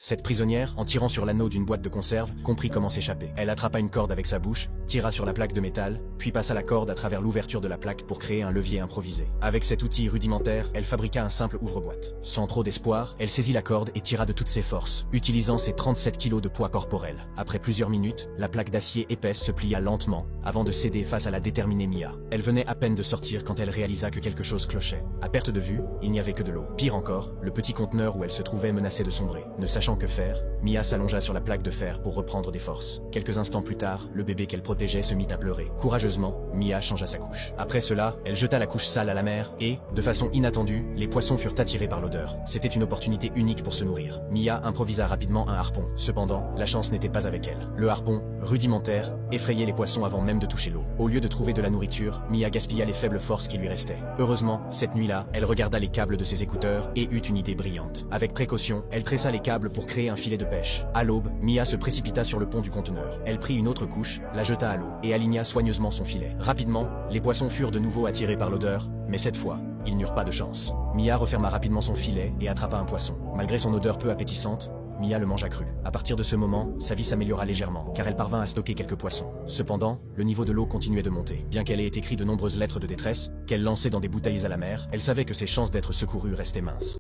Cette prisonnière, en tirant sur l'anneau d'une boîte de conserve, comprit comment s'échapper. Elle attrapa une corde avec sa bouche, tira sur la plaque de métal, puis passa la corde à travers l'ouverture de la plaque pour créer un levier improvisé. Avec cet outil rudimentaire, elle fabriqua un simple ouvre-boîte. Sans trop d'espoir, elle saisit la corde et tira de toutes ses forces, utilisant ses 37 kilos de poids corporel. Après plusieurs minutes, la plaque d'acier épaisse se plia lentement, avant de céder face à la déterminée Mia. Elle venait à peine de sortir quand elle réalisa que quelque chose clochait. À perte de vue, il n'y avait que de l'eau. Pire encore, le petit conteneur où elle se trouvait menaçait de sombrer. Ne sachant que faire, Mia s'allongea sur la plaque de fer pour reprendre des forces. Quelques instants plus tard, le bébé qu'elle protégeait se mit à pleurer. Courageusement, Mia changea sa couche. Après cela, elle jeta la couche sale à la mer et, de façon inattendue, les poissons furent attirés par l'odeur. C'était une opportunité unique pour se nourrir. Mia improvisa rapidement un harpon. Cependant, la chance n'était pas avec elle. Le harpon, rudimentaire, effrayait les poissons avant même de toucher l'eau. Au lieu de trouver de la nourriture, Mia gaspilla les faibles forces qui lui restaient. Heureusement, cette nuit-là, elle regarda les câbles de ses écouteurs et eut une idée brillante. Avec précaution, elle tressa les câbles pour créer un filet de pêche. À l'aube, Mia se précipita sur le pont du conteneur. Elle prit une autre couche, la jeta à l'eau et aligna soigneusement son filet. Rapidement, les poissons furent de nouveau attirés par l'odeur, mais cette fois, ils n'eurent pas de chance. Mia referma rapidement son filet et attrapa un poisson. Malgré son odeur peu appétissante, Mia le mangea cru. À partir de ce moment, sa vie s'améliora légèrement, car elle parvint à stocker quelques poissons. Cependant, le niveau de l'eau continuait de monter. Bien qu'elle ait écrit de nombreuses lettres de détresse, qu'elle lançait dans des bouteilles à la mer, elle savait que ses chances d'être secourue restaient minces.